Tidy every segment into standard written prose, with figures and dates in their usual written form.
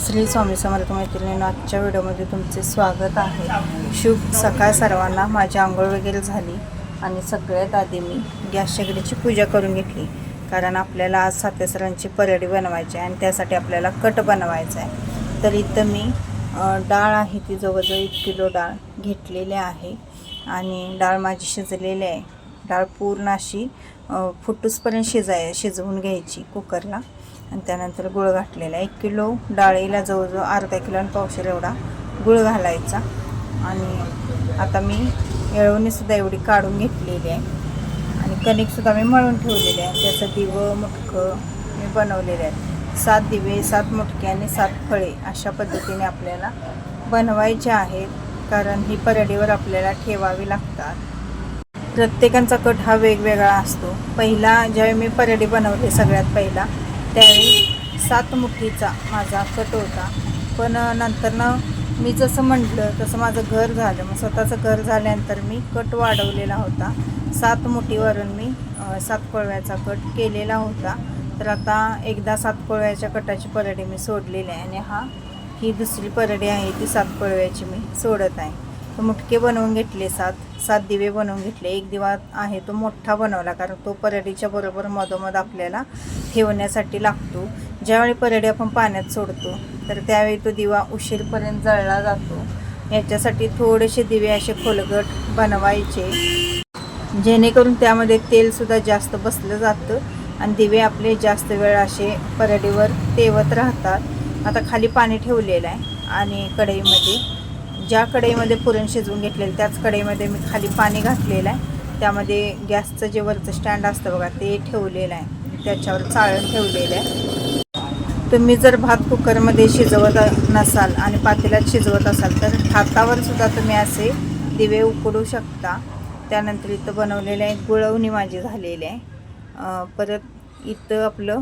श्री स्वामी समर्थ मैत्रिणींनो, आजच्या व्हिडिओमध्ये तुमचे स्वागत आहे। शुभ सकाळ सर्वांना। माझी आंघोळ वगैरे झाली आणि सगळ्यात आधी मी गॅस शेगडीची पूजा करून घेतली, कारण आपल्याला आज सातेसरांची परडी बनवायची आहे आणि त्यासाठी आपल्याला कट बनवायचा आहे। तर इथं मी डाळ आहे ती जवळजवळ 1 किलो डाळ घेतलेली आहे आणि डाळ माझी शिजलेली आहे। डाळ पूर्ण अशी फुटूसपर्यंत शिजवून घ्यायची कुकरला आणि त्यानंतर गुळ घातलेला 1 किलो डाळीला जवळजवळ अर्धा किलो आणि पावशेर एवढा गुळ घालायचा। आणि आता मी येळवणीसुद्धा एवढी काढून घेतलेली आहे आणि कणिकसुद्धा मी मळून ठेवलेली आहे। त्याचं दिवं मुटकं मी बनवलेले आहेत। 7 दिवे 7 मुटके आणि 7 फळे अशा पद्धतीने आपल्याला बनवायचे आहेत, कारण ही परडीवर आपल्याला ठेवावी लागतात। प्रत्येकाचा कट हा वेगवेगळा असतो। पहिला ज्यावेळी मी परडी बनवली सगळ्यात पहिला, त्यावेळी 7 मुठीचा माझा कट होता, पण नंतरनं मी जसं म्हटलं तसं माझं घर झालं। मग स्वतःचं घर झाल्यानंतर मी कट वाढवलेला होता। 7 मुठीवरून मी 7 कोळव्याचा कट केलेला होता। तर आता एकदा 7 कोळव्याच्या कटाची परडी मी सोडलेली आहे आणि ही दुसरी परडी आहे ती 7 कोळव्याची मी सोडत आहे। तर मुटके बनवून घेतले 7 दिवे बनवून घेतले। एक दिवा आहे तो मोठा बनवला, कारण तो परडीच्या बरोबर मधोमध आपल्याला ठेवण्यासाठी लागतो। ज्यावेळी परडी आपण पाण्यात सोडतो तर त्यावेळी तो दिवा उशीरपर्यंत जळला जातो। याच्यासाठी थोडेसे दिवे असे खोलगट बनवायचे, जेणेकरून त्यामध्ये तेलसुद्धा जास्त बसलं जातं आणि दिवे आपले जास्त वेळ असे परडीवर तेवत राहतात। आता खाली पाणी ठेवलेलं आहे आणि कढईमध्ये, ज्या कढईमध्ये पुरण शिजवून घेतलेलं त्याच कढईमध्ये मी खाली पाणी घातलेलं आहे। त्यामध्ये गॅसचं जे वरचं स्टँड असतं बघा ते ठेवलेलं आहे, त्याच्यावर चाळण ठेवलेलं आहे। तुम्ही जर भात कुकरमध्ये शिजवत नसाल आणि पातेल्यात शिजवत असाल तर हातावर सुद्धा तुम्ही असे दिवे उकडू शकता। त्यानंतर इथं बनवलेलं आहे गुळवणी माझी झालेली आहे। परत इथं आपलं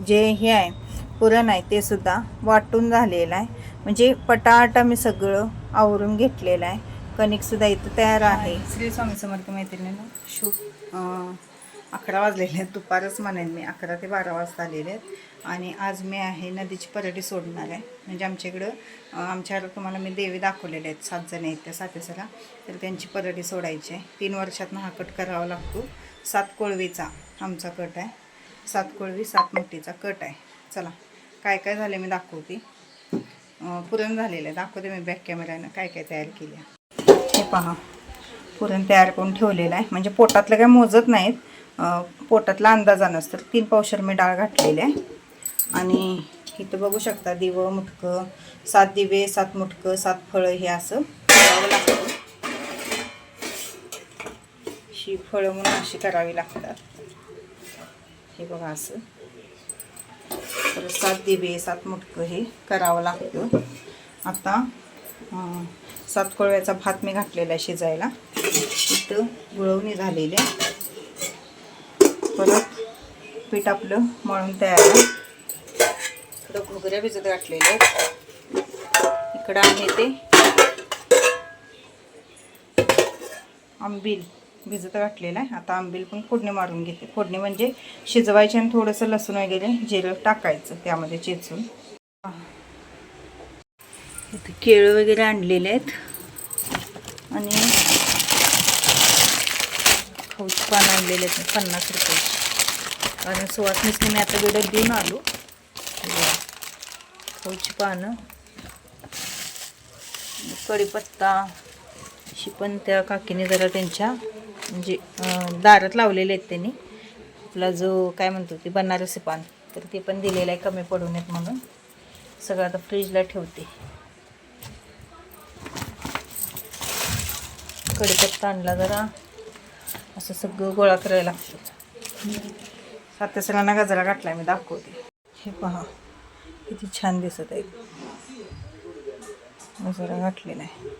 जे हे आहे पुरण आहे ते सुद्धा वाटून झालेलं आहे, म्हणजे पटाटा मी सगळं आवरून घेतलेलं आहे। कणिकसुद्धा इथं तयार आहे। श्री स्वामी समर्थ मैत्रिणींनो, शुभ 11 वाजलेले आहेत, दुपारच म्हणेन मी, 11 ते 12 वाजता आलेले आहेत। आणि आज मी आहे नदीची परडी सोडणार आहे। म्हणजे आमच्या इकडं आमच्या तुम्हाला मी देवी दाखवलेले आहेत, 7 जण आहेत त्या सातेसरा, तर त्यांची परडी सोडायची आहे। 3 वर्षातनं हा कट करावा लागतो। 7 कोळवीचा आमचा कट आहे, 7 कोळवी 7 मुठीचा कट आहे। चला काय काय झाले मी दाखवते। पुरण झालेलं आहे, दाखवते मी बॅक कॅमेऱ्यानं काय काय तयार केले। हे पहा, पुरण तयार करून ठेवलेलं आहे, म्हणजे पोटातलं काय मोजत नाहीत, पोटातला अंदाजानंच। तर 3 पावशेर मी डाळ घातलेली आहे आणि इथं बघू शकता दिवं मुटकं, 7 दिवे 7 मुटकं 7 फळं हे असं करावं लागतं। ही फळं म्हणून अशी करावी लागतात, हे बघा असं। तर 7 दिवे 7 मुटकं हे करावं लागतं। आता 7 कोळव्याचा भात मी घातलेला आहे शिजायला। इथं गुळवणी झालेली आहे। परत पीठ आपलं मळून तयार आहे। इकडं घुगऱ्या भिजत घातलेल्या आहेत, इकडं आहे ते आंबील भिजत घातलेलं आहे। आता आंबील पण फोडणी मारून घेते। फोडणी म्हणजे शिजवायचे आणि थोडंसं लसूण वगैरे जिरं टाकायचं त्यामध्ये चेचून। इथे केळं वगैरे आणलेले आहेत आणि खाऊची पानं आणलेले आहेत 50 रुपयाची, कारण सुवासनीसने मी आता वेळेत देऊन आलो। खाऊची पानं, कढीपत्ता अशी पण त्या काकीने जरा त्यांच्या म्हणजे दारात लावलेले आहेत त्यांनी। आपला जो काय म्हणतो ते बनारसी पान, तर ते पण दिलेलं आहे कमी पडू नयेत म्हणून। सगळं आता फ्रीजला ठेवते। कढीपत्ता आणला, जरा असं सगळं गोळा करायला लागतं। सातेसरांना गजरा घातला मी दाखवते। हे पहा किती छान दिसत आहे, गजरा घातलेला आहे।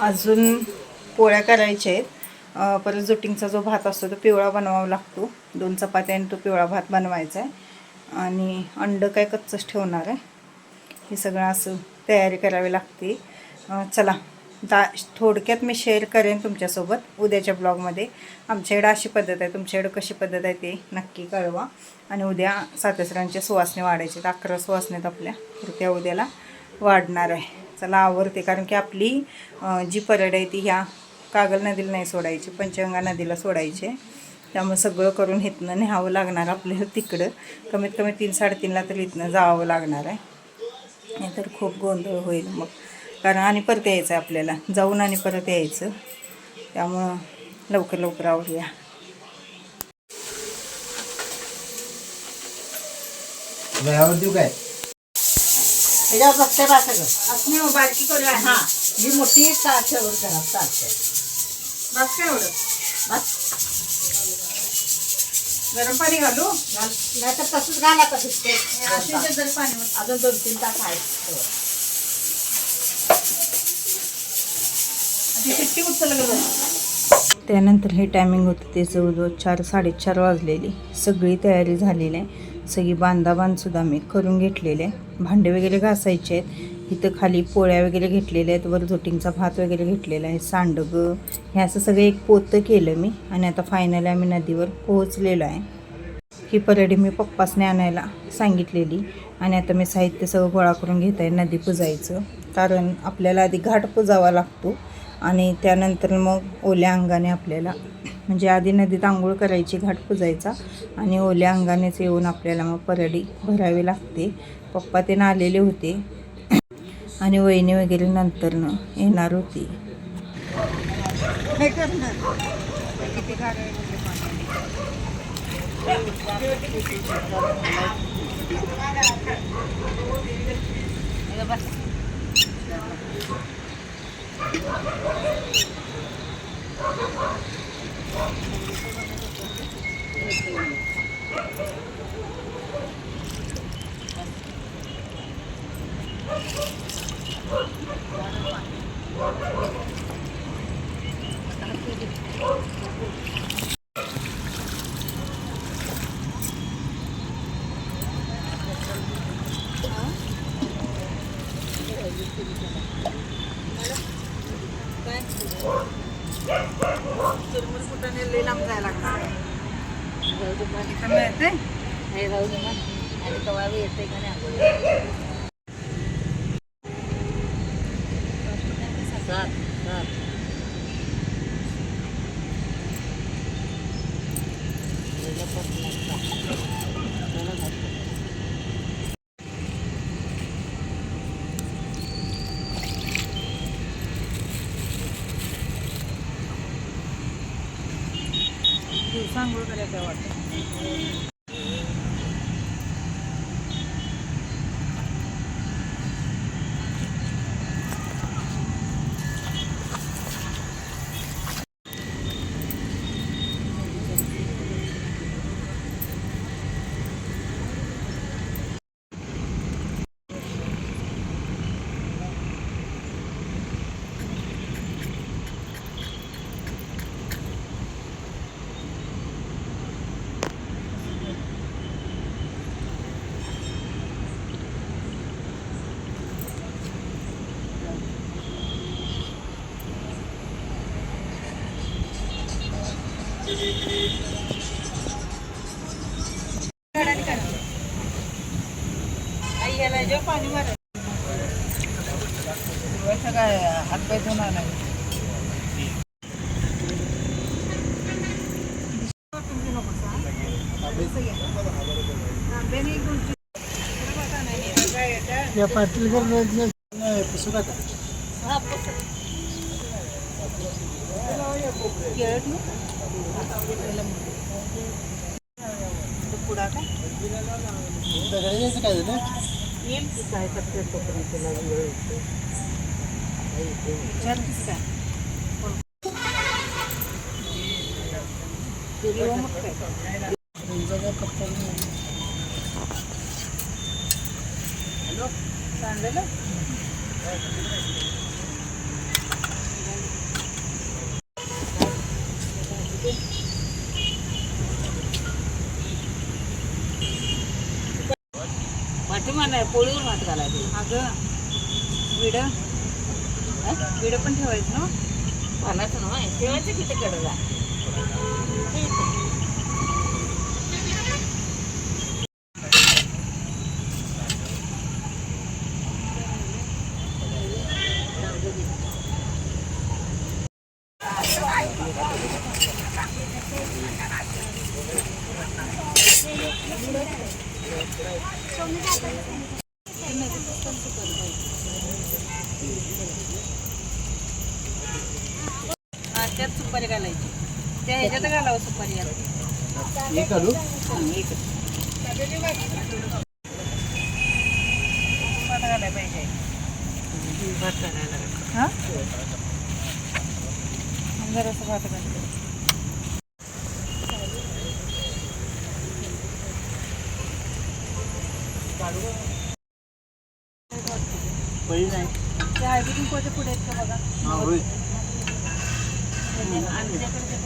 अजून पोळ्या करायच्या आहेत। परत जुटिंगचा जो भात असतो तो पिवळा बनवावा लागतो। 2 चपात्या आणि तो पिवळा भात बनवायचा आहे आणि अंडं काय कच्चंच ठेवणार आहे। हे सगळं असं तयारी करावी लागते। चला थोडक्यात मी शेअर करेन तुमच्यासोबत उद्याच्या ब्लॉगमध्ये. आमच्याकडं अशी पद्धत आहे, तुमच्याकडं कशी पद्धत आहे ते नक्की कळवा. आणि उद्या सातेसरांच्या सुवासने वाढायचे, 11 सुवासनेत आपल्या, तर त्या उद्याला वाढणार आहे. चला आवरते, कारण की आपली जी परड आहे ती ह्या कागल नदीला नाही सोडायची, पंचगंगा नदीला सोडायची. त्यामुळे सगळं करून इथनं न्यावं लागणार आपल्याला तिकडं. कमीत कमी 3-3:30ला तर इथनं जावं लागणार आहे, नाहीतर खूप गोंधळ होईल मग. कारण आणि परत यायचं आहे आपल्याला, जाऊन आणि परत यायचं. त्यामुळं लवकर लवकर आवरूया. देऊ काय त्याच्यावर बघते बा सगळं असं बारकी करूया. हां जी मोठी ताटवर करा चालते बस काय एवढं बस गरम पाणी घालू. नाही तर तसंच घाला तसंच ते असेल जर पाणी अजून 2-3 तास आहे. शिट्टी उचल गं. त्यानंतर हे टायमिंग होतं ते जवळजवळ 4-4:30 वाजलेली. सगळी तयारी झालेली आहे. सगळी बांधाबांधसुद्धा मी करून घेतलेले आहे. भांडे वगैरे घासायचे आहेत. इथं खाली पोळ्या वगैरे घेतलेल्या आहेत, वर जोटिंगचा भात वगैरे घेतलेला आहे, सांडगं हे असं सगळं एक पोतं केलं मी. आणि आता फायनली आम्ही नदीवर पोहोचलेलो आहे. ही परडी मी पप्पासने आणायला सांगितलेली. आणि आता मी साहित्य सगळं गोळा करून घेत आहे नदी पुजायचं. कारण आपल्याला आधी घाट पुजावा लागतो आणि त्यानंतर मग ओल्या अंगाने आपल्याला, म्हणजे आधी नदीत आंघोळ करायची, घाट पुजायचा, आणि ओल्या अंगानेच येऊन आपल्याला मग परडी भरावी लागते. पप्पा ते आलेले होते आणि वहिनी वगैरे नंतरनं येणार होती. काय करणार किती गाड्या कुठं लांब जायला लागणार. इथं मिळते हे जाऊ दे मग आणि कवा येते का नाही. दिवसांगोळ करायचं वाटतं. याला जेव्हा पाणी मार काय हात पाय धुवून आला. पुढा काय काय झालं काय करते तोपर्यंत तुला वेळ येतो. विचारतीस काय मग काय हॅलो सांडलं पाठीमान पोळीवर हात घालायचे. अगं विड व्हिडिओ पण ठेवायचं ना. पानाचं ना ठेवायचं किती कडला. हा त्यात सुपारी घालायची. त्या ह्याच्यात घालावं सुपारी आता. हे काढू भात घालायला पाहिजे. हा जरासं भात घालायचं. पहिली नाही त्या हळदी कुंकवाच्या पुढे आहेत का बघा. हा होय आमच्याकडे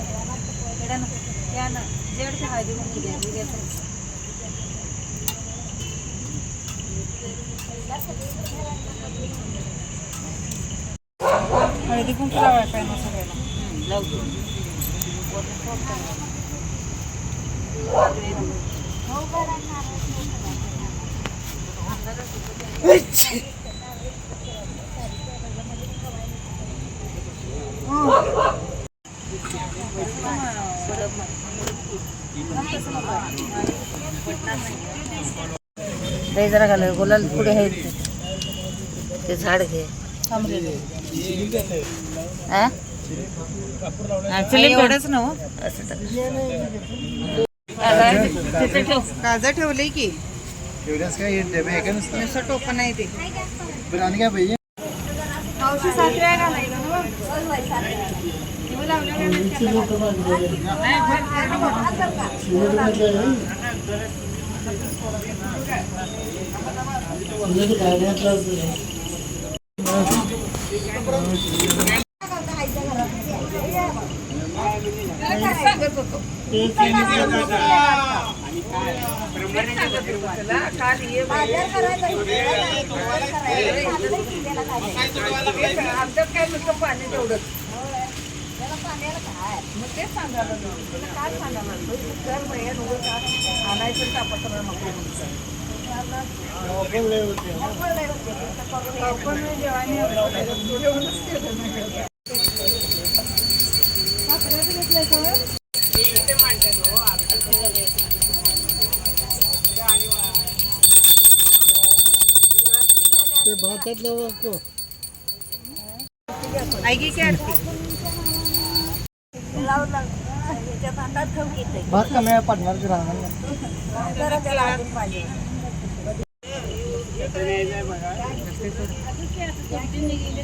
या ना जेवढे हळदी कुंकू घ्यायचं. हळदी कुंकू लावायला पाहिजे ना सगळ्याला. दही जरा घाल गुलाल पुढे आहे ते झाड घे. हा एवढंच ना हो. असं टाक. काजा ठेवलंय की एवढ्याच काय हे डबे आहे का नुसतं नुसतं टोपण आहे ते. पण आणि काय पाहिजे पावशी 7 वेळा घालायचं ना. आमच्यात काय नुसतं पाणी तेवढंच. मग तेच सांगायला तुला काय सांगायला कर भैया नको का आणायचं तापत्र नको ते भातातलं ऐकी की आरती. भात कमी पडणार की राहणार नाही.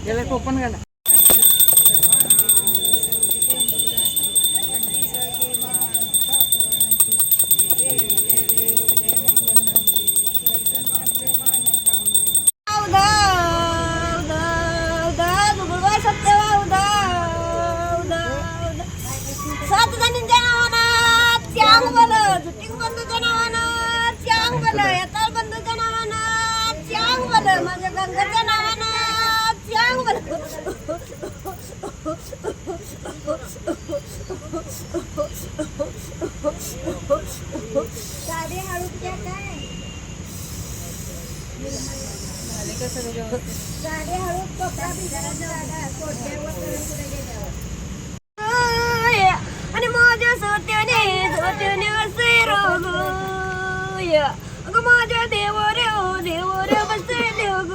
त्याला टोपण घाला. माझ्या गंगाच्या नावानं चांग बरं. साडी हळूद घ्या काय साडी हळूद कपडा आणि माझ्या सोत्याने वसे रोग अगं माझ्या देवरे बसे देव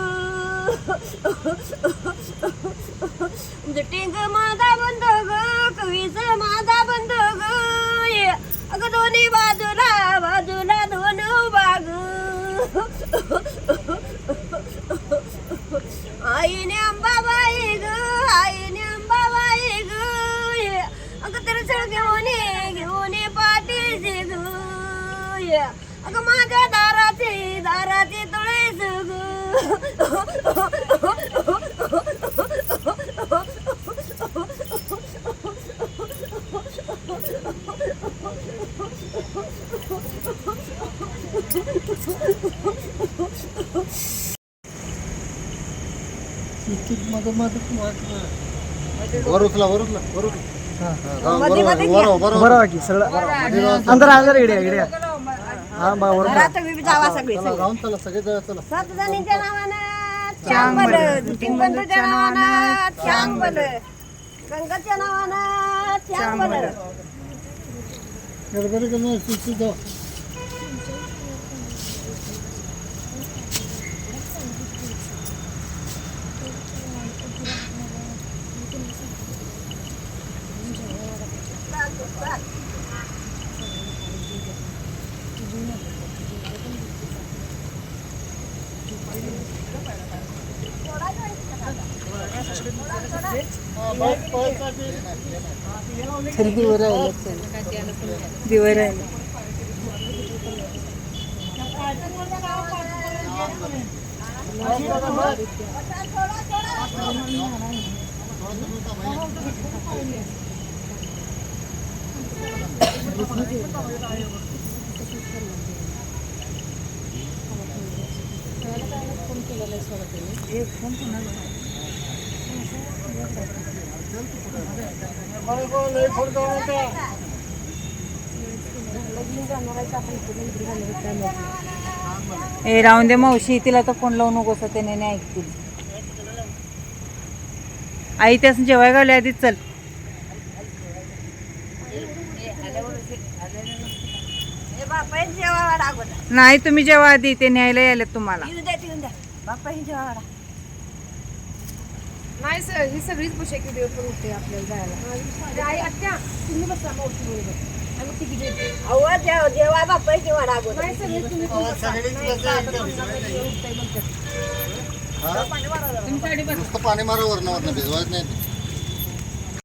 जटिंग माझा बंद ग कवीच माझा बंद ग अगं दोन्ही बाजूला दोन बाग आईने अंबाबाई ग अगं तर घेऊन पाठीशी ग अगं माझ्या दाराचे तुळस ग वर उचला वर उचला वर उचला बरं की सगळं अंदर अंदर इड्या हा बरोबर घरात तुम्ही जावा सगळी चला राहून चला सगळे चला सात जणींच्या नावानं चांग बलं तीन बंधूच्या नावानं चांग बलं गंगाच्या नावानं चांग बलं गडबडी करून शिस्तीत जाऊ. दिवे राहिले ए राहून दे मावशी तिला तर फोन लावू नकोस त्याने नाही ऐकतील आई त्यास जेवाय घालूया आधीच चल बापा जेवा वाडा अगोदर नाही तुम्ही जेव्हा आधी ते न्यायला यायला तुम्हाला येऊन द्या बापा जेवा वाडा नाही सर ही सगळीच पोशाख व्हिडिओ पण होते आपल्याला जायला आई आत्या तुम्ही बसा मावशी बरोबर आम्ही तिघी देते अहो जेवा बापा जेवा वाडा अगोदर नाही सगळे तुम्ही पण बसा. नुसतं पाणी मारा वरनं भिजवायचं नाही